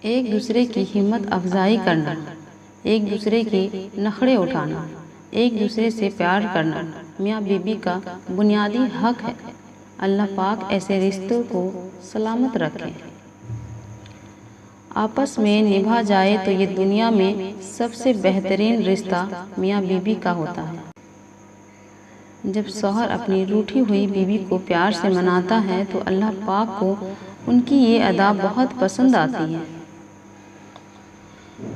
ایک دوسرے کی ہمت افزائی کرنا، ایک دوسرے کی نخرے اٹھانا، ایک دوسرے سے پیار کرنا میاں بیوی کا بنیادی حق ہے۔ اللہ پاک ایسے رشتوں کو سلامت رکھے۔ آپس میں نبھا جائے تو یہ دنیا میں سب سے بہترین رشتہ میاں بیوی کا ہوتا ہے۔ جب شوہر اپنی روٹھی ہوئی بیوی کو پیار سے مناتا ہے تو اللہ پاک کو ان کی یہ ادا بہت پسند آتی ہے۔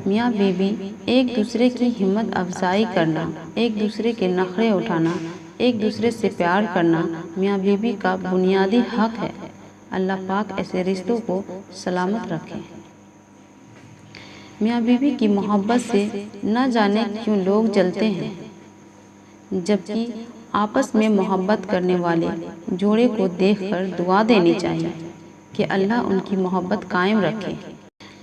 میاں بیوی ایک دوسرے کی ہمت افزائی کرنا، ایک دوسرے کے نخرے اٹھانا، ایک دوسرے سے پیار کرنا میاں بیوی کا بنیادی حق ہے۔ اللہ پاک ایسے رشتوں کو سلامت رکھے۔ میاں بیوی کی محبت سے نہ جانے کیوں لوگ جلتے ہیں، جبکہ آپس میں محبت کرنے والے جوڑے کو دیکھ کر دعا دینی چاہیے کہ اللہ ان کی محبت قائم رکھے۔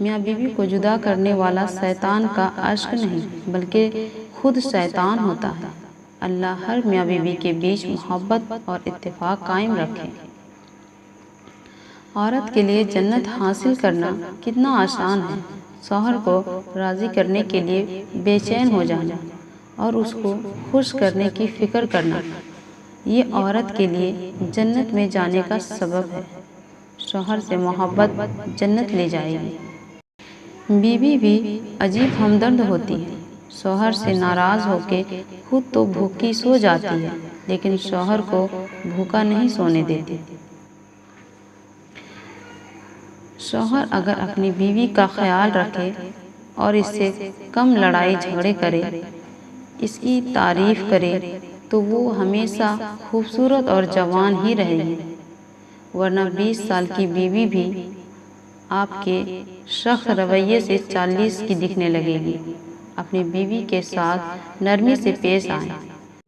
میاں بیوی کو جدا کرنے والا شیطان کا عشق نہیں بلکہ خود شیطان ہوتا ہے۔ اللہ ہر میاں بیوی کے بیچ محبت اور اتفاق قائم رکھے۔ عورت کے لیے جنت حاصل کرنا کتنا آسان ہے۔ شوہر کو راضی کرنے کے لیے بے چین ہو جانا اور اس کو خوش کرنے کی فکر کرنا، یہ عورت کے لیے جنت میں جانے کا سبب ہے۔ شوہر سے محبت جنت لے جائے گی۔ بیوی بھی عجیب ہمدرد ہوتی ہے۔ شوہر سے ناراض ہو کے خود تو بھوکی سو جاتی ہے لیکن شوہر کو بھوکا نہیں سونے دیتی۔ شوہر اگر اپنی بیوی کا خیال رکھے اور اس سے کم لڑائی جھگڑے کرے، اس کی تعریف کرے تو وہ ہمیشہ خوبصورت اور جوان ہی رہے گی، ورنہ 20 سال کی بیوی بھی آپ کے سخت رویے سے 40 کی دکھنے لگے گی۔ اپنی بیوی کے ساتھ نرمی سے پیش آئیں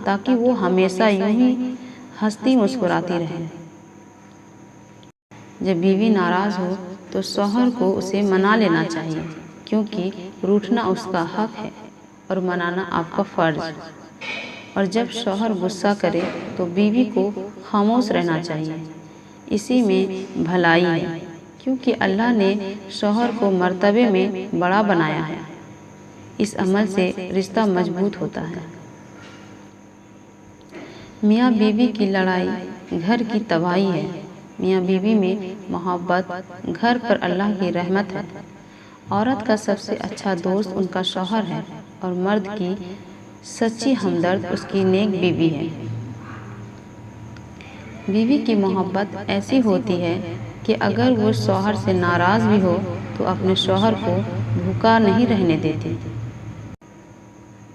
تاکہ وہ ہمیشہ یوں ہی ہنستی مسکراتی رہے۔ جب بیوی ناراض ہو تو شوہر کو اسے منا لینا چاہیے، کیونکہ روٹھنا اس کا حق ہے اور منانا آپ کا فرض۔ اور جب شوہر غصہ کرے تو بیوی کو خاموش رہنا چاہیے، اسی میں بھلائی ہے، کیونکہ اللہ نے شوہر کو مرتبے میں بڑا بنایا ہے۔ اس عمل سے رشتہ مضبوط ہوتا ہے۔ میاں بیوی کی لڑائی گھر کی تباہی ہے۔ میاں بیوی میں محبت گھر پر اللہ کی رحمت ہے۔ عورت کا سب سے اچھا دوست ان کا شوہر ہے اور مرد کی سچی ہمدرد اس کی نیک بیوی ہے۔ بیوی کی محبت ایسی ہوتی ہے کہ اگر وہ شوہر سے ناراض بھی ہو تو اپنے شوہر کو بھوکا نہیں رہنے دیتی۔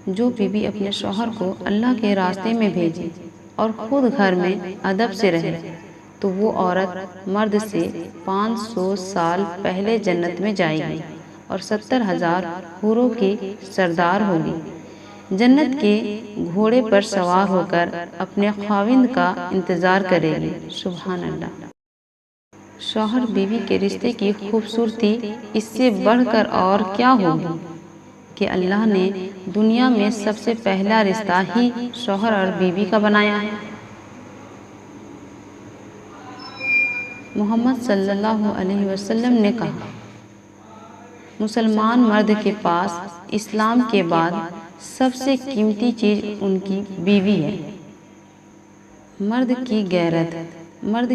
جو بیوی اپنے شوہر کو اللہ کے راستے میں بھیجے اور خود گھر میں ادب سے رہے تو وہ عورت مرد سے 500 سال پہلے جنت میں جائے گی اور 70,000 حوروں کی سردار ہوگی۔ جنت کے گھوڑے پر سوار ہو کر اپنے خاوند کا انتظار کرے گی۔ سبحان اللہ۔ شوہر بیوی کے رشتے کی خوبصورتی اس سے بڑھ کر اور کیا ہوگی کہ اللہ نے دنیا میں سب سے پہلا رشتہ ہی شوہر اور بیوی کا بنایا ہے۔ محمد صلی اللہ علیہ وسلم نے کہا، مسلمان مرد کے پاس اسلام کے بعد سب سے قیمتی چیز ان کی بیوی ہے۔ مرد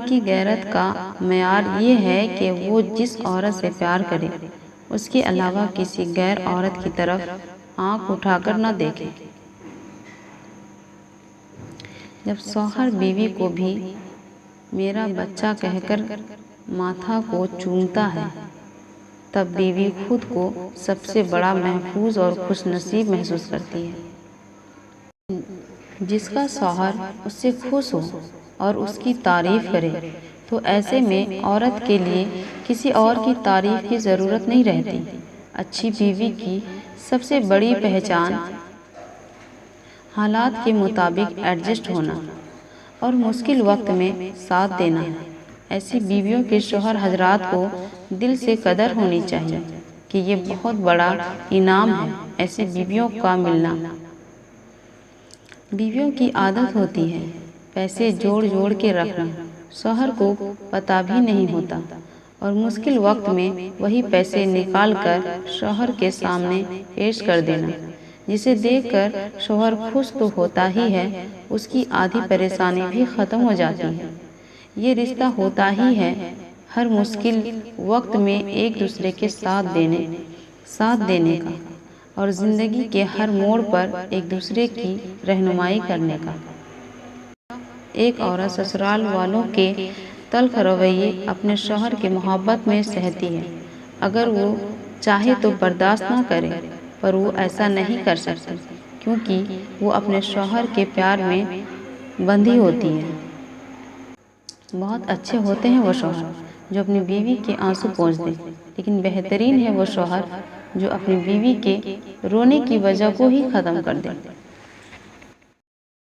کی غیرت کا معیار یہ ہے کہ وہ جس عورت سے پیار کرے اس کے علاوہ کسی غیر عورت کی طرف آنکھ اٹھا کر نہ دیکھے۔ جب شوہر بیوی کو بھی میرا بچہ کہہ کر ماتھا کو چومتا ہے تب بیوی خود کو سب سے بڑا محفوظ اور خوش نصیب محسوس کرتی ہے۔ جس کا شوہر اس سے خوش ہو اور اس کی تعریف کرے تو ایسے میں عورت کے لیے کسی اور کی تعریف کی ضرورت نہیں رہتی۔ اچھی بیوی کی سب سے بڑی پہچان حالات کے مطابق ایڈجسٹ ہونا اور مشکل وقت میں ساتھ دینا ہے۔ ایسی بیویوں کے شوہر حضرات کو دل سے قدر ہونی چاہیے کہ یہ بہت بڑا انعام ہے ایسی بیویوں کا ملنا۔ بیویوں کی عادت ہوتی ہے پیسے جوڑ جوڑ کے رکھنا، شوہر کو پتہ بھی نہیں ہوتا اور مشکل وقت میں وہی پیسے نکال کر شوہر کے سامنے پیش کر دینا، جسے دیکھ کر شوہر خوش تو ہوتا ہی ہے، اس کی آدھی پریشانی بھی ختم ہو جاتی ہے۔ یہ رشتہ ہوتا ہی ہے ہر مشکل وقت میں ایک دوسرے کے ساتھ دینے کا اور زندگی کے ہر موڑ پر ایک دوسرے کی رہنمائی کرنے کا۔ ایک عورت سسرال والوں کے تلخ رویے اپنے شوہر کی محبت میں سہتی ہے، اگر وہ چاہے تو برداشت نہ کرے، پر وہ ایسا نہیں کر سکتی کیونکہ وہ اپنے شوہر کے پیار میں بندھی ہوتی ہے۔ بہت اچھے ہوتے ہیں وہ شوہر جو اپنی بیوی کے آنسو پوچھ دے، لیکن بہترین ہے وہ شوہر جو اپنی بیوی کے رونے کی وجہ کو ہی ختم کر دے۔